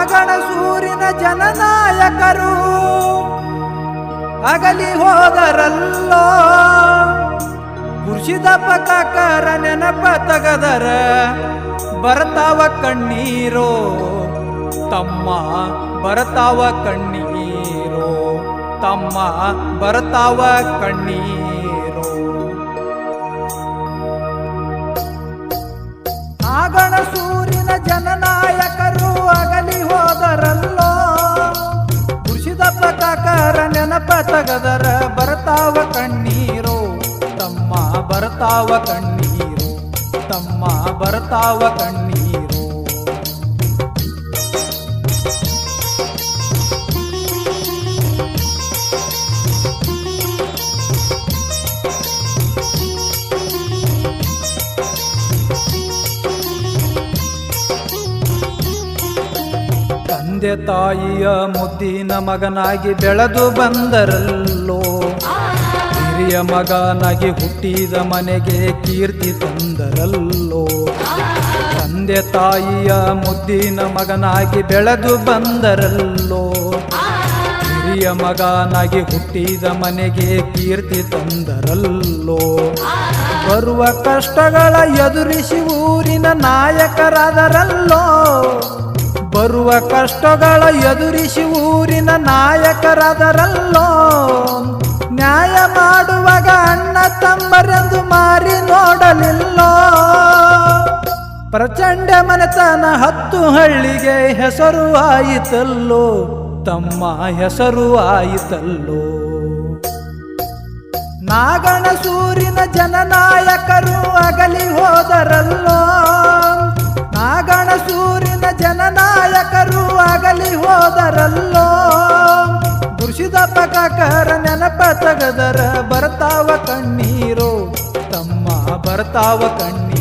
ನಾಗಣಸೂರಿನ ಜನನಾಯಕರು ಅಗಲಿ ಹೋದರಲ್ಲೋ, ಗುರ್ಷಿದಪ್ಪ ಕಾಕರ ನೆನಪ ತಗದರ ಬರ್ತಾವ ಕಣ್ಣೀರೋ ತಮ್ಮ, ಬರ್ತಾವ ಕಣ್ಣೀರೋ ತಮ್ಮ, ಬರ್ತಾವ ಕಣ್ಣೀರೋ. ನಾಗಣಸೂರಿನ ಜನನಾಯಕರು ಅಗಲಿ ಹೋದರಲ್ಲೋ, ಗುರ್ಷಿದಪ್ಪ ಕಾಕರ ನೆನಪ ತಗದರ ಬರ್ತಾವ ಕಣ್ಣೀರೋ ತಮ್ಮ, ಬರ್ತಾವ ಕಣ್ಣೀರೋ ತಮ್ಮ, ಬರ್ತಾವ ಕಣ್ಣೀರೋ. ತಂದೆ ತಾಯಿಯ ಮುದ್ದಿನ ಮಗನಾಗಿ ಬೆಳೆದು ಬಂದರಲ್ಲೋ, ಹಿರಿಯ ಮಗನಾಗಿ ಹುಟ್ಟಿದ ಮನೆಗೆ ಕೀರ್ತಿ ತಂದರಲ್ಲೋ. ತಂದೆ ತಾಯಿಯ ಮುದ್ದಿನ ಮಗನಾಗಿ ಬೆಳೆದು ಬಂದರಲ್ಲೋ, ಹಿರಿಯ ಮಗನಾಗಿ ಹುಟ್ಟಿದ ಮನೆಗೆ ಕೀರ್ತಿ ತಂದರಲ್ಲೋ. ಬರುವ ಕಷ್ಟಗಳ ಎದುರಿಸಿ ಊರಿನ ನಾಯಕರಾದರಲ್ಲೋ, ಬರುವ ಕಷ್ಟಗಳ ಎದುರಿಸಿ ಊರಿನ ನಾಯಕರಾದರಲ್ಲೋ. ನ್ಯಾಯ ಮಾಡುವಾಗ ಅಣ್ಣ ತಮ್ಮರೆಂದು ಮಾರಿ ನೋಡಲಿಲ್ಲೋ, ಪ್ರಚಂಡ ಮನೆತನ 10 ಹಳ್ಳಿಗೆ ಹೆಸರು ಆಯಿತಲ್ಲೋ ತಮ್ಮ, ಹೆಸರು ಆಯಿತಲ್ಲೋ. ನಾಗಣಸೂರಿನ ಜನನಾಯಕರು ಅಗಲಿ ಹೋದರಲ್ಲೋ, ನಾಗಣಸೂರಿನ ಜನನಾಯಕರು ಅಗಲಿ ಹೋದರಲ್ಲೋ. ಗುರ್ಷಿದಪ್ಪ ಕಾಕರ ನೆನಪ ತಗದರ ಬರ್ತಾವ ಕಣ್ಣೀರೋ ತಮ್ಮ, ಬರ್ತಾವ ಕಣ್ಣೀರೋ.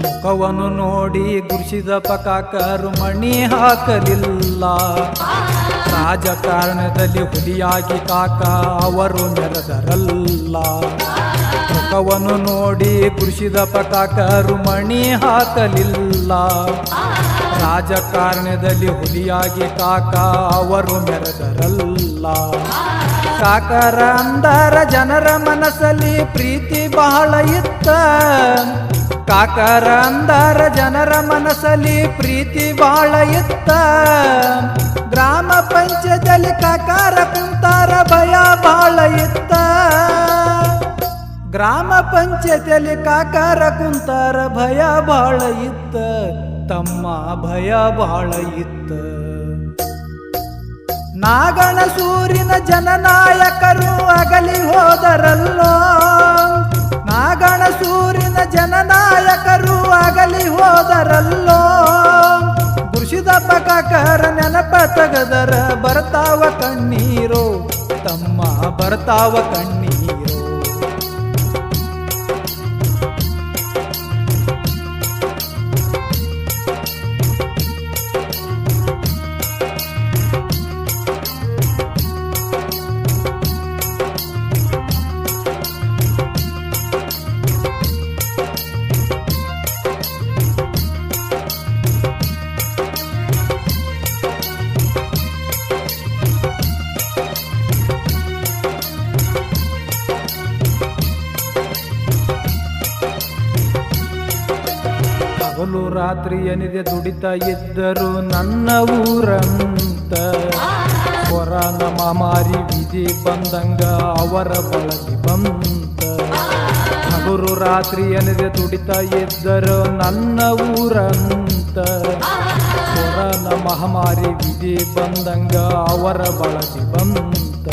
ಮುಖವನ್ನು ನೋಡಿ ಗುರ್ಷಿದಪ್ಪ ಕಾಕರು ಮಣಿ ಹಾಕಲಿಲ್ಲ, ರಾಜಕಾರಣದಲ್ಲಿ ಹುಲಿಯಾಗಿ ಕಾಕ ಅವರು ಮೆರೆದರಲ್ಲ. ಮುಖವನ್ನು ನೋಡಿ ಗುರ್ಷಿದಪ್ಪ ಕಾಕರು ಮಣಿ ಹಾಕಲಿಲ್ಲ, ರಾಜಕಾರಣದಲ್ಲಿ ಹುಲಿಯಾಗಿ ಕಾಕ ಅವರು ಮೆರೆದರಲ್ಲ. ಕಾಕರ ಅಂದರ ಜನರ ಮನಸ್ಸಲ್ಲಿ ಪ್ರೀತಿ ಬಹಳ ಇತ್ತ, ಕಾಕರ ಅಂದರ ಜನರ ಮನಸ್ಸಲ್ಲಿ ಪ್ರೀತಿ ಬಾಳ ಇತ್ತ. ಗ್ರಾಮ ಪಂಚಾಯತಿಯಲ್ಲಿ ಕಾಕರ ಕುಂತಾರ ಭಯ ಬಾಳ ಇತ್ತ, ಗ್ರಾಮ ಪಂಚಾಯತಿಯಲ್ಲಿ ಕಾಕರ ಕುಂತಾರ ಭಯ ಬಾಳ ಇತ್ತ ತಮ್ಮ, ಭಯ ಬಾಳ ಇತ್ತ. ನಾಗಣಸೂರಿನ ಜನನಾಯಕರು ಅಗಲಿ ಹೋದರಲ್ಲೋ, ನಾಗಣಸೂರಿನ ಜನನಾಯಕರು ಅಗಲಿ ಹೋದರಲ್ಲೋ. ಗುರ್ಷಿದಪ್ಪ ಕಾಕರ ನೆನಪ ತಗದರ ಬರ್ತಾವ ಕಣ್ಣೀರೋ ತಮ್ಮ, ಬರ್ತಾವ ಕಣ್ಣೀರೋ. ಹಗಲು ರಾತ್ರಿ ಎನಿದೆ ದುಡಿತಾ ಇದ್ದರು ನನ್ನ ಊರಂತ, ಕೊರೋನಾ ಮಹಾಮಾರಿ ವಿಧಿ ಬಂದಂಗ ಅವರ ಬಳಲಿ ಬಂತ. ಹಗಲು ರಾತ್ರಿ ಎನಿದೆ ದುಡಿತಾ ಇದ್ದರು ನನ್ನ ಊರಂತ, ಕೊರೋನಾ ಮಹಾಮಾರಿ ವಿಧಿ ಬಂದಂಗ ಅವರ ಬಳಲಿ ಬಂತ.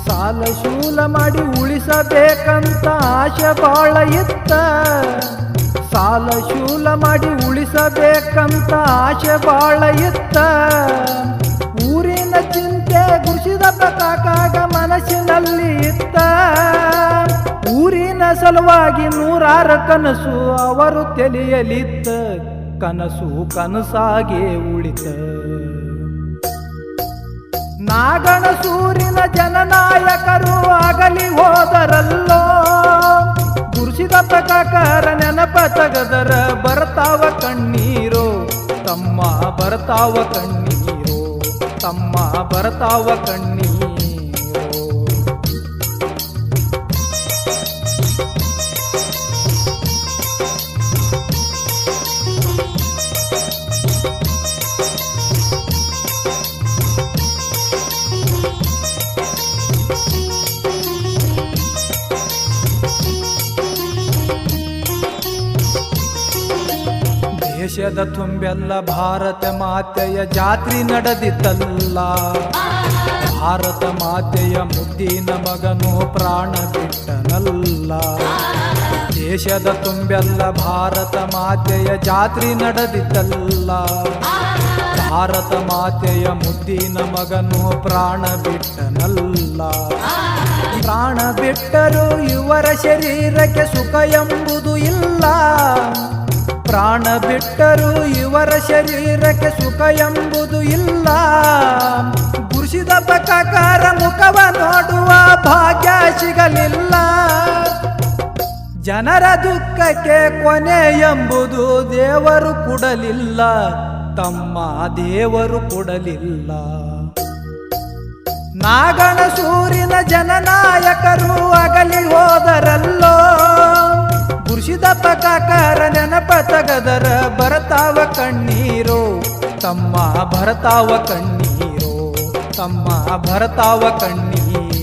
ಸಾಲ ಶೂಲ ಮಾಡಿ ಉಳಿಸಬೇಕಂತ ಆಶೆ ಬಾಳ ಇತ್ತ, ಸಾಲ ಶೂಲ ಮಾಡಿ ಉಳಿಸಬೇಕಂತ ಆಶೆ ಬಾಳ ಇತ್ತ. ಊರಿನ ಚಿಂತೆ ಗುರ್ಷಿದಪ್ಪ ಕಾಕಾಗ ಮನಸ್ಸಿನಲ್ಲಿ ಇತ್ತ, ಊರಿನ ಸಲುವಾಗಿ ನೂರಾರು ಕನಸು ಅವರು ತಲೆಯಲಿತ್ತ, ಕನಸು ಕನಸಾಗೆ ಉಳಿತ. ನಾಗಣಸೂರಿನ ಜನನಾಯಕರು ಆಗಲಿ ಹೋದರಲ್ಲೋ, ಗುರುಸಿದಪ್ಪ ಕಾಕರ ನೆನಪ ತಗದರ ಬರ್ತಾವ ಕಣ್ಣೀರೋ, ತಮ್ಮ ಬರ್ತಾವ ಕಣ್ಣೀರೋ, ತಮ್ಮ ಬರ್ತಾವ ಕಣ್ಣೀರೋ. ದೇಶದ ತುಂಬೆಲ್ಲ ಭಾರತ ಮಾತೆಯ ಜಾತ್ರೆ ನಡೆದಿತ್ತಲ್ಲ, ಭಾರತ ಮಾತೆಯ ಮುದ್ದಿನ ಮಗನು ಪ್ರಾಣ ಬಿಟ್ಟನಲ್ಲ. ದೇಶದ ತುಂಬೆಲ್ಲ ಭಾರತ ಮಾತೆಯ ಜಾತ್ರೆ ನಡೆದಿತ್ತಲ್ಲ, ಭಾರತ ಮಾತೆಯ ಮುದ್ದಿನ ಮಗನು ಪ್ರಾಣ ಬಿಟ್ಟನಲ್ಲ. ಪ್ರಾಣ ಬಿಟ್ಟರು ಇವರ ಶರೀರಕ್ಕೆ ಸುಖ ಎಂಬುದು ಇಲ್ಲ, ಪ್ರಾಣ ಬಿಟ್ಟರು ಇವರ ಶರೀರಕ್ಕೆ ಸುಖ ಎಂಬುದು ಇಲ್ಲ. ಗುರುಸಿದಪ್ಪ ಕಾಕರ ಮುಖವ ನೋಡುವ ಭಾಗ್ಯ ಸಿಗಲಿಲ್ಲ. ಜನರ ದುಃಖಕ್ಕೆ ಕೊನೆ ಎಂಬುದು ದೇವರು ಕೊಡಲಿಲ್ಲ, ತಮ್ಮ ದೇವರು ಕೊಡಲಿಲ್ಲ. ನಾಗಣಸೂರಿನ ಜನನಾಯಕರು ಅಗಲಿ ಹೋದರಲ್ಲೋ, ಗುರುಸಿದಪ್ಪ ಕಾಕರ ನೆನಪ ತಗದರ ಬರ್ತಾವ ಕಣ್ಣೀರೋ, ತಮ್ಮ ಬರ್ತಾವ ಕಣ್ಣೀರೋ, ತಮ್ಮ ಬರ್ತಾವ ಕಣ್ಣೀರೋ.